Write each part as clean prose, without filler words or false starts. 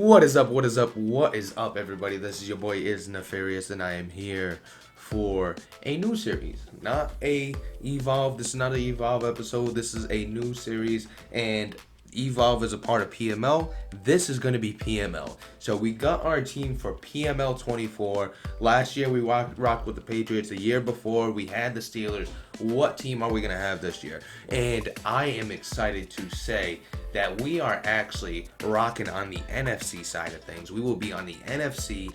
What is up? What is up? What is up, everybody? This is your boy is Nefarious, and I am here for a new series, not a Evolve. This is not an Evolve episode. This is a new series, and Evolve is a part of PML. This is going to be PML. So we got our team for PML 24. Last year we rocked with the Patriots. The year before we had the Steelers. What team are we going to have this year? And I am excited to say that we are actually rocking on the NFC side of things. We will be on the NFC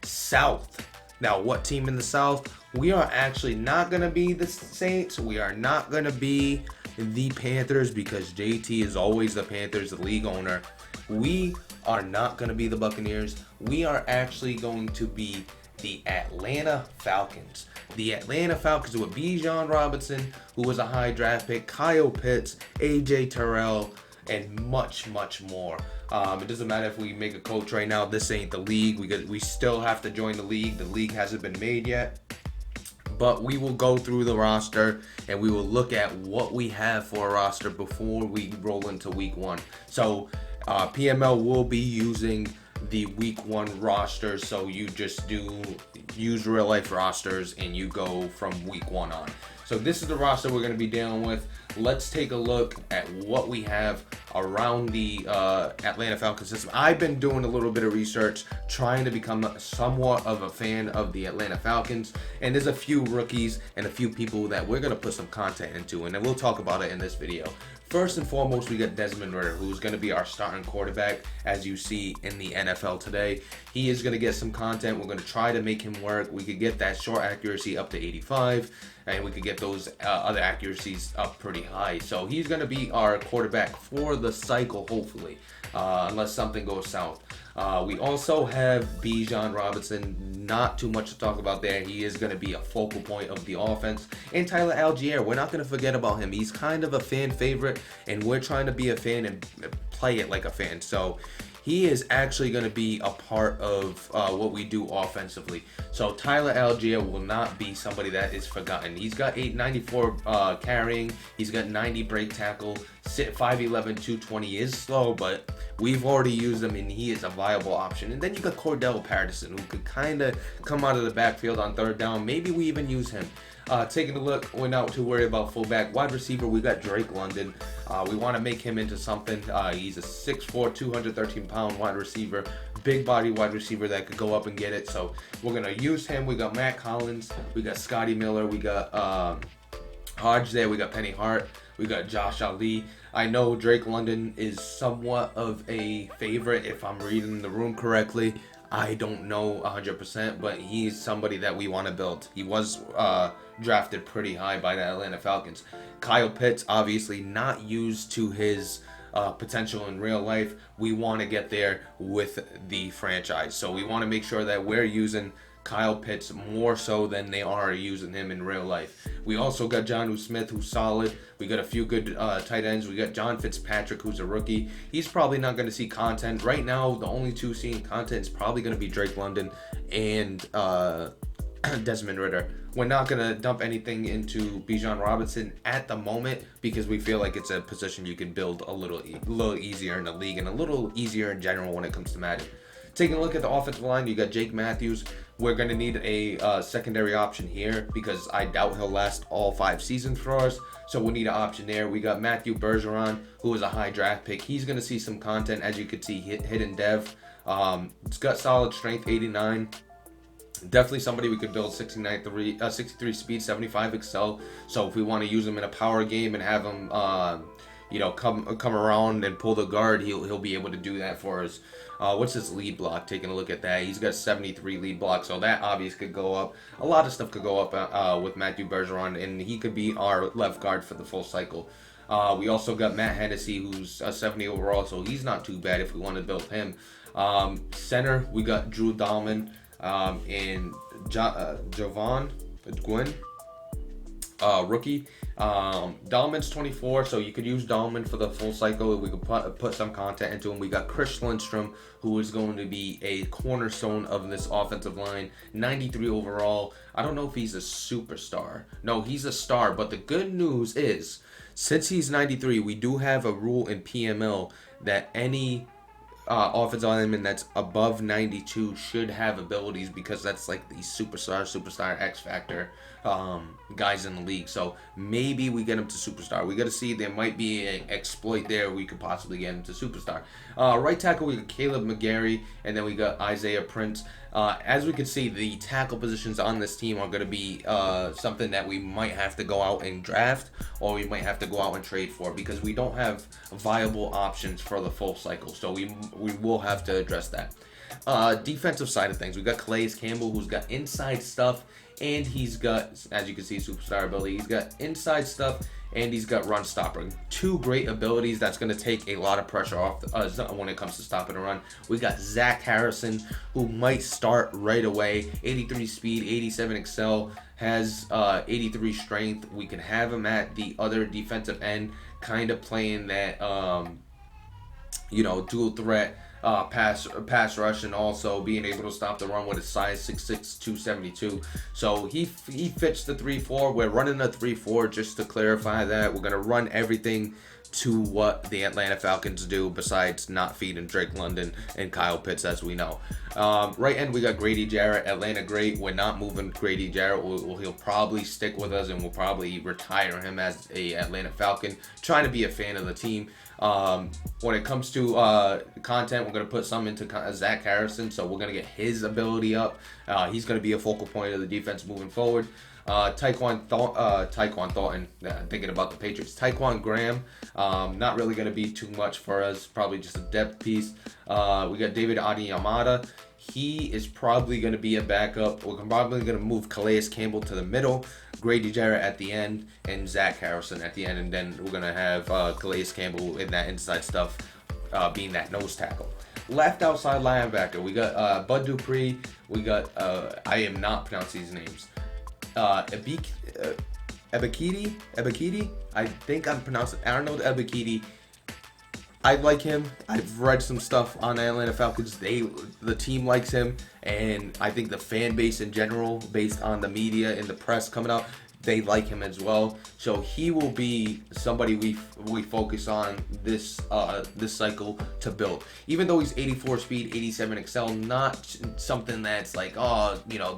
South. Now, what team in the South? We are actually not going to be the Saints. We are not going to be the Panthers because JT is always the Panthers, the league owner. We are not going to be the Buccaneers. We are actually going to be the Atlanta Falcons. The Atlanta Falcons with Bijan Robinson, who was a high draft pick, Kyle Pitts, AJ Terrell, and much, much more. It doesn't matter if we make a coach right now. This ain't the league. We still have to join the league. The league hasn't been made yet. But we will go through the roster and we will look at what we have for a roster before we roll into week one. So PML will be using the week one rosters. So you just use real life rosters and you go from week one on. So this is the roster we're going to be dealing with. Let's take a look at what we have around the Atlanta Falcons system. I've been doing a little bit of research, trying to become somewhat of a fan of the Atlanta Falcons. And there's a few rookies and a few people that we're going to put some content into. And then we'll talk about it in this video. First and foremost, we got Desmond Ridder, who's going to be our starting quarterback, as you see in the NFL today. He is going to get some content. We're going to try to make him work. We could get that short accuracy up to 85, and we could get those other accuracies up pretty high. So he's going to be our quarterback for the cycle, hopefully, unless something goes south. We also have Bijan Robinson. Not too much to talk about there. He is going to be a focal point of the offense. And Tyler Algier, we're not going to forget about him. He's kind of a fan favorite, and we're trying to be a fan and play it like a fan. So he is actually going to be a part of what we do offensively. So Tyler Algier will not be somebody that is forgotten. He's got 894 carrying. He's got 90 break tackle. 5'11", 220 is slow, but we've already used him, and he is a viable option. And then you got Cordell Patterson, who could kind of come out of the backfield on third down. Maybe we even use him. Taking a look, we're not too worried about fullback. Wide receiver, we got Drake London. We want to make him into something. He's a 6'4", 213-pound wide receiver. Big body wide receiver that could go up and get it. So we're going to use him. We got Matt Collins. We got Scotty Miller. We got Hodge there. We got Penny Hart. We got Josh Ali. I know Drake London is somewhat of a favorite if I'm reading the room correctly. I don't know 100%, but he's somebody that we want to build. He was drafted pretty high by the Atlanta Falcons. Kyle Pitts, obviously not used to his potential in real life. We want to get there with the franchise. So we want to make sure that we're using Kyle Pitts more so than they are using him in real life. We also got Jonnu Smith, who's solid. We got a few good tight ends. We got John Fitzpatrick, who's a rookie. He's probably not going to see content. Right now, the only two seeing content is probably going to be Drake London and Desmond Ridder. We're not going to dump anything into Bijan Robinson at the moment because we feel like it's a position you can build a little easier in the league and a little easier in general when it comes to Madden. Taking a look at the offensive line, you got Jake Matthews. We're going to need a secondary option here because I doubt he'll last all 5 seasons for us. So we'll need an option there. We got Matthew Bergeron, who is a high draft pick. He's going to see some content, as you could see, hidden dev. It's got solid strength, 89. Definitely somebody we could build 63 speed, 75 excel. So if we want to use him in a power game and have him come around and pull the guard, he'll be able to do that for us. What's his lead block? Taking a look at that, he's got 73 lead block, so that obviously could go up. A lot of stuff could go up with Matthew Bergeron, and he could be our left guard for the full cycle. We also got Matt Hennessy, who's a 70 overall, so he's not too bad if we want to build him. Center, we got Drew Dahlman and Jovan Gwynn. Rookie. Dahlman's 24, so you could use Dahlman for the full cycle. We could put some content into him. We got Chris Lindstrom, who is going to be a cornerstone of this offensive line. 93 overall. I don't know if he's a superstar. No, he's a star, but the good news is, since he's 93, we do have a rule in PML that any offensive lineman that's above 92 should have abilities, because that's like the superstar X factor guys in the league. So maybe we get him to superstar. We got to see. There might be an exploit there. We could possibly get him to superstar. Right tackle, we got Caleb McGarry, and then we got Isaiah Prince. As we can see, the tackle positions on this team are going to be something that we might have to go out and draft, or we might have to go out and trade for, because we don't have viable options for the full cycle. So we will have to address that. Defensive side of things, we got Calais Campbell, who's got inside stuff, and he's got, as you can see, superstar ability. He's got inside stuff, and he's got run stopper. Two great abilities that's going to take a lot of pressure off us when it comes to stopping a run. We got Zach Harrison, who might start right away. 83 speed, 87 excel, has 83 strength. We can have him at the other defensive end, kind of playing that, dual threat. Pass rush, and also being able to stop the run with his size 6'6", 272. So he fits the 3-4. We're running a 3-4, just to clarify that. We're going to run everything to what the Atlanta Falcons do, besides not feeding Drake London and Kyle Pitts, as we know. Right end, we got Grady Jarrett, Atlanta great. We're not moving Grady Jarrett. He'll probably stick with us, and we'll probably retire him as a Atlanta Falcon. Trying to be a fan of the team. When it comes to content, we're going to put some into Zach Harrison, so we're going to get his ability up. He's going to be a focal point of the defense moving forward. Tyquan Thornton, thinking about the Patriots. Tyquan Graham, not really going to be too much for us, probably just a depth piece. We got David Adiyamada. He is probably going to be a backup. We're probably going to move Calais Campbell to the middle, Grady Jarrett at the end, and Zach Harrison at the end. And then we're going to have Calais Campbell in that inside stuff, being that nose tackle. Left outside linebacker, we got Bud Dupree. We got, I am not pronouncing these names. Ebikidi? I think I'm pronouncing Arnold Ebikidi. I like him. I've read some stuff on the Atlanta Falcons. The team likes him, and I think the fan base in general, based on the media and the press coming out, they like him as well. So he will be somebody we focus on this cycle to build. Even though he's 84 speed, 87 excel, not something that's like,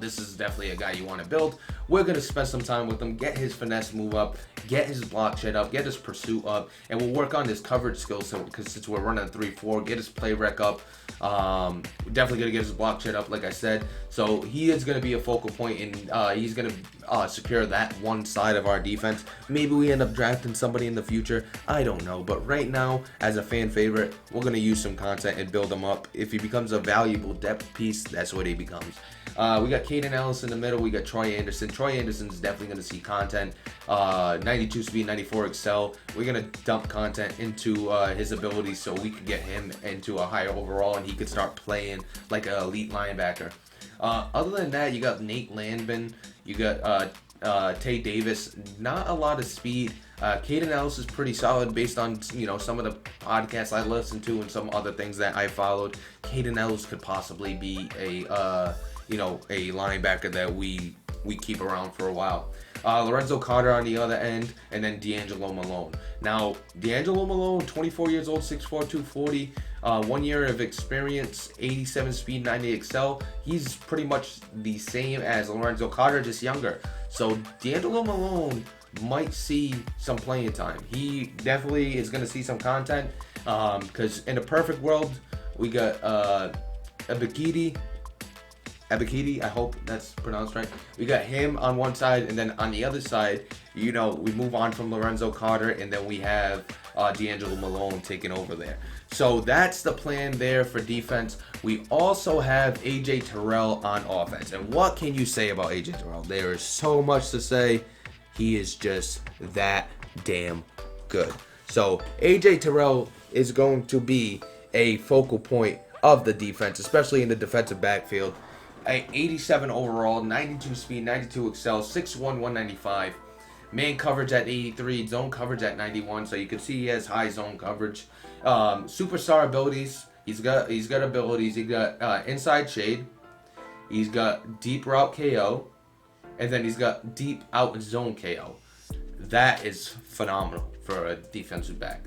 this is definitely a guy you want to build. We're going to spend some time with him, get his finesse move up, get his block shed up, get his pursuit up, and we'll work on his coverage skills, because since we're running 3-4, get his play rec up. Definitely going to get his block shed up, like I said. So he is going to be a focal point, and he's going to secure that one side of our defense. Maybe we end up drafting somebody in the future. I don't know. But right now, as a fan favorite, we're going to use some content and build him up. If he becomes a valuable depth piece, that's what he becomes. We got Caden Ellis in the middle. We got Troy Anderson. Troy Anderson's definitely going to see content. 92 speed, 94 excel. We're going to dump content into his abilities so we could get him into a higher overall, and he could start playing like an elite linebacker. Other than that, you got Nate Landman. You got Tay Davis. Not a lot of speed. Caden Ellis is pretty solid based on some of the podcasts I listened to and some other things that I followed. Caden Ellis could possibly be a linebacker that we keep around for a while. Lorenzo Carter on the other end, and then D'Angelo Malone. Now, D'Angelo Malone, 24 years old, 6'4", 240, 1 year of experience, 87 speed, 90 excel. He's pretty much the same as Lorenzo Carter, just younger. So D'Angelo Malone might see some playing time. He definitely is going to see some content, because in a perfect world, we got Ebikidi, I hope that's pronounced right. We got him on one side, and then on the other side, we move on from Lorenzo Carter, and then we have D'Angelo Malone taking over there. So that's the plan there for defense. We also have AJ Terrell on offense. And what can you say about AJ Terrell? There is so much to say. He is just that damn good. So AJ Terrell is going to be a focal point of the defense, especially in the defensive backfield. 87 overall, 92 speed, 92 excel, 6'1", 195. Man coverage at 83, zone coverage at 91, so you can see he has high zone coverage. Superstar abilities, he's got abilities. He got inside shade, he's got deep route KO, and then he's got deep out zone KO. That is phenomenal for a defensive back.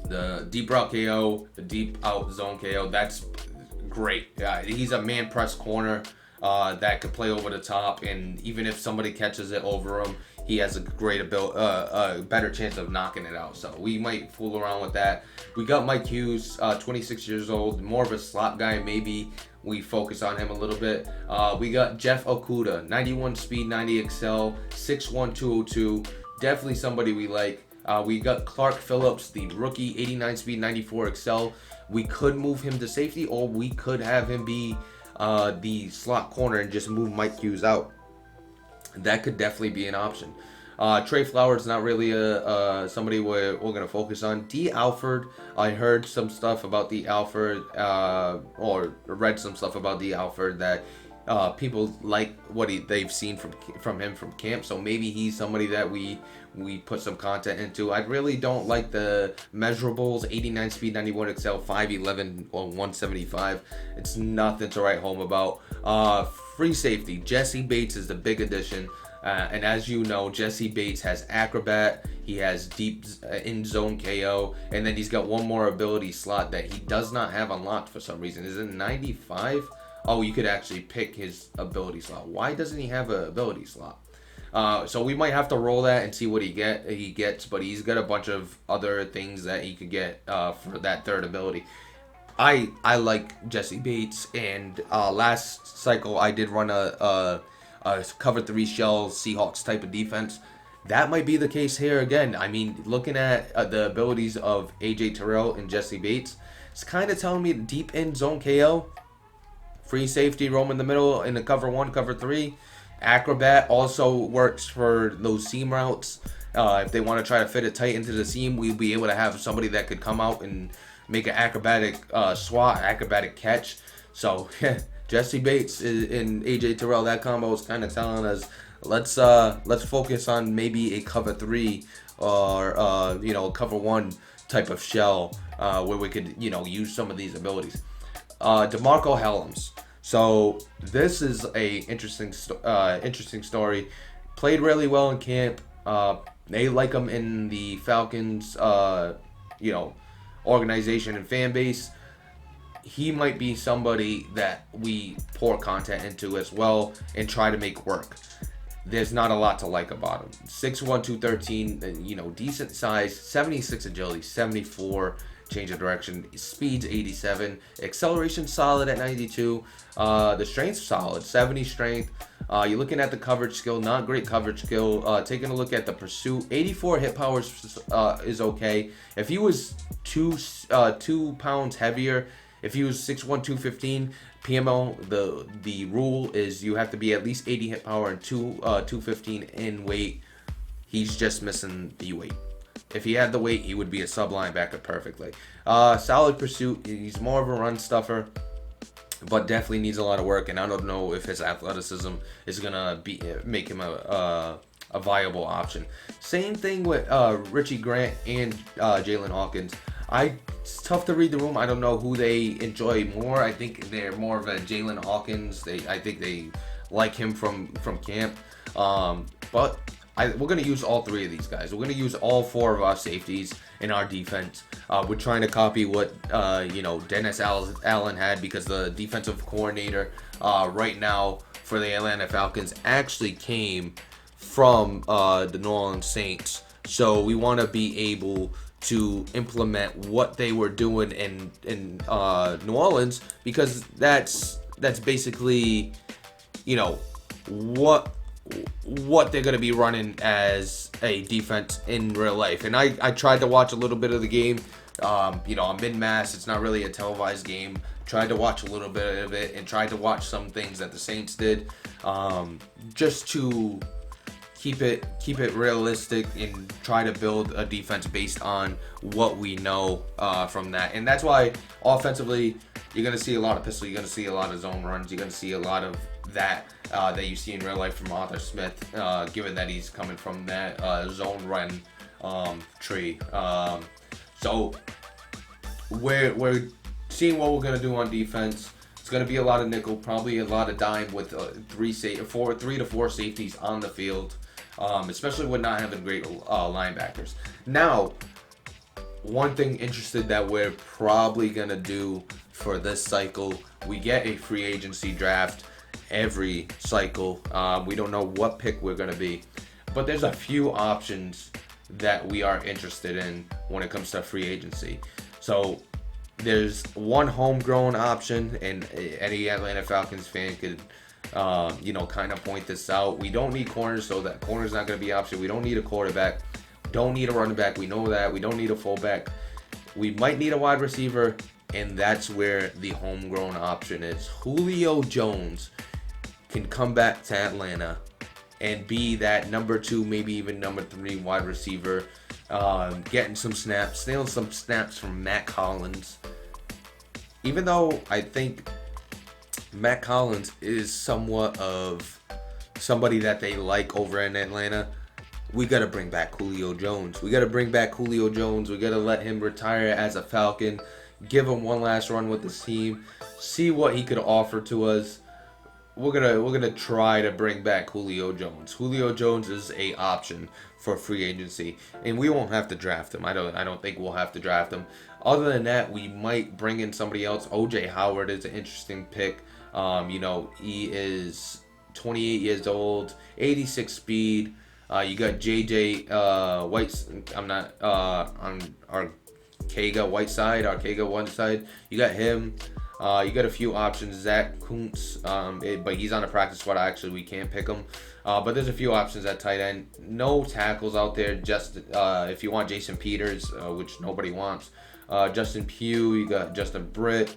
The deep route KO, the deep out zone KO, that's great. Yeah, he's a man press corner that could play over the top, and even if somebody catches it over him, he has a great a better chance of knocking it out. So we might fool around with that. We got Mike Hughes, 26 years old, more of a slot guy. Maybe we focus on him a little bit. We got Jeff Okuda, 91 speed, 90 excel, 6'1", 202. Definitely somebody we like. We got Clark Phillips, the rookie, 89 speed, 94 excel. We could move him to safety, or we could have him be the slot corner and just move Mike Hughes out. That could definitely be an option. Trey Flowers, not really somebody we're going to focus on. D. Alford, I heard some stuff about D. Alford, or read some stuff about D. Alford that people like what they've seen from him from camp. So maybe he's somebody that we put some content into. I really don't like the measurables. 89 speed, 91 excel, 5'11", or 175. It's nothing to write home about. Free safety, Jesse Bates is the big addition. And as you know, Jesse Bates has acrobat, he has deep in zone KO, and then he's got one more ability slot that he does not have unlocked for some reason. Is it 95? Oh, you could actually pick his ability slot. Why doesn't he have an ability slot? So we might have to roll that and see what he gets, but he's got a bunch of other things that he could get for that third ability. I like Jesse Bates, and last cycle I did run a cover 3 shell Seahawks type of defense. That might be the case here again. I mean, looking at the abilities of AJ Terrell and Jesse Bates, it's kind of telling me deep in zone KO, free safety, roam in the middle in the cover 1, cover 3. Acrobat also works for those seam routes. If they want to try to fit it tight into the seam, we'll be able to have somebody that could come out and make an acrobatic swat, acrobatic catch. So Jesse Bates and AJ Terrell, that combo is kind of telling us let's focus on maybe a cover 3 or cover 1 type of shell where we could use some of these abilities. DeMarco Hellams. So this is a interesting story. Played really well in camp. They like him in the Falcons, organization and fan base. He might be somebody that we pour content into as well and try to make work. There's not a lot to like about him. 6'1", 213, decent size, 76 agility, 74 change of direction, speed's 87, acceleration solid at 92, the strength's solid, 70 strength. You're looking at the coverage skill, not great coverage skill. Taking a look at the pursuit, 84 hit powers is okay. If he was 2 pounds heavier, if he was 6'1", 215, PMO, the rule is you have to be at least 80 hit power and 215 in weight. He's just missing the weight. If he had the weight, he would be a sub linebacker perfectly. Solid pursuit. He's more of a run stuffer, but definitely needs a lot of work. And I don't know if his athleticism is gonna make him a viable option. Same thing with Richie Grant and Jalen Hawkins. It's tough to read the room. I don't know who they enjoy more. I think they're more of a Jalen Hawkins. I think they like him from camp. But we're going to use all 3 of these guys. We're going to use all 4 of our safeties in our defense. We're trying to copy what Dennis Allen had, because the defensive coordinator right now for the Atlanta Falcons actually came from the New Orleans Saints. So we want to be able to implement what they were doing in New Orleans, because that's basically what they're going to be running as a defense in real life. And I tried to watch a little bit of the game. I'm in Mass. It's not really a televised game. Tried to watch a little bit of it and tried to watch some things that the Saints did, just to keep it realistic and try to build a defense based on what we know from that. And that's why offensively you're going to see a lot of pistol, you're going to see a lot of zone runs, you're going to see a lot of that you see in real life from Arthur Smith, given that he's coming from that zone run tree. So we're seeing what we're going to do on defense. It's going to be a lot of nickel, probably a lot of dime with 3 to 4 safeties on the field, especially with not having great linebackers. Now, one thing interested that we're probably gonna do for this cycle, we get a free agency draft every cycle. We don't know what pick we're gonna be, but there's a few options that we are interested in when it comes to free agency. So there's one homegrown option, and any Atlanta Falcons fan could, kind of point this out. We don't need corners, so that corner's not going to be an option. We don't need a quarterback. Don't need a running back. We know that. We don't need a fullback. We might need a wide receiver, and that's where the homegrown option is. Julio Jones can come back to Atlanta and be that number 2, maybe even number 3 wide receiver, getting some snaps, stealing some snaps from Matt Collins. Even though I think Matt Collins is somewhat of somebody that they like over in Atlanta, we got to bring back Julio Jones. We got to bring back Julio Jones. We got to let him retire as a Falcon, give him one last run with this team, see what he could offer to us. We're gonna try to bring back Julio Jones. Julio Jones is a option for free agency, and we won't have to draft him. I don't think we'll have to draft him. Other than that, we might bring in somebody else. OJ Howard is an interesting pick. He is 28 years old, 86 speed. You got JJ White. I'm not on Arcega Whiteside. You got him. You got a few options. Zach Kuntz, but he's on the practice squad. Actually, we can't pick him. But there's a few options at tight end. No tackles out there. Just if you want Jason Peters, which nobody wants. Justin Pugh. You got Justin Britt.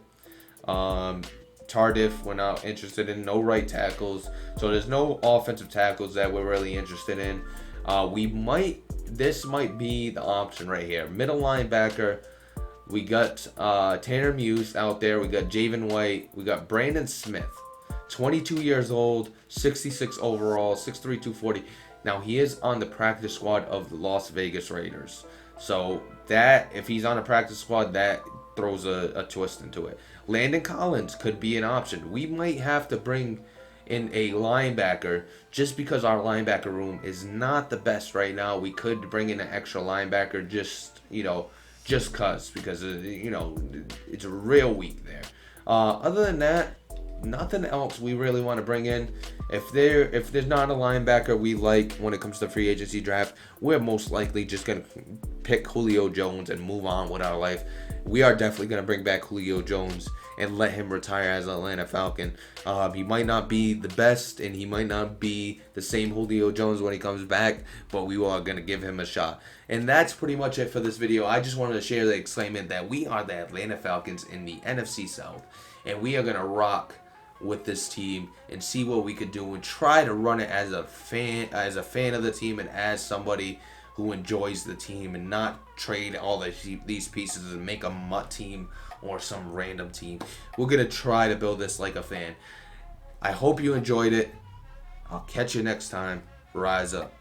Tardif, we're not interested in. No right tackles. So there's no offensive tackles that we're really interested in. This might be the option right here. Middle linebacker. We got Tanner Muse out there. We got Javen White. We got Brandon Smith, 22 years old, 66 overall, 6'3", 240. Now, he is on the practice squad of the Las Vegas Raiders. So, that, if he's on a practice squad, that throws a twist into it. Landon Collins could be an option. We might have to bring in a linebacker just because our linebacker room is not the best right now. We could bring in an extra linebacker just because it's real weak there. Other than that, nothing else we really want to bring in. If there's not a linebacker we like when it comes to free agency draft, we're most likely just gonna pick Julio Jones and move on with our life. We are definitely gonna bring back Julio Jones and let him retire as an Atlanta Falcon. He might not be the best, and he might not be the same Julio Jones when he comes back, but we are going to give him a shot. And that's pretty much it for this video. I just wanted to share the excitement that we are the Atlanta Falcons in the NFC South, and we are going to rock with this team and see what we could do and try to run it as a fan of the team and as somebody who enjoys the team, and not trade all these pieces and make a mutt team or some random team. We're going to try to build this like a fan. I hope you enjoyed it. I'll catch you next time. Rise up.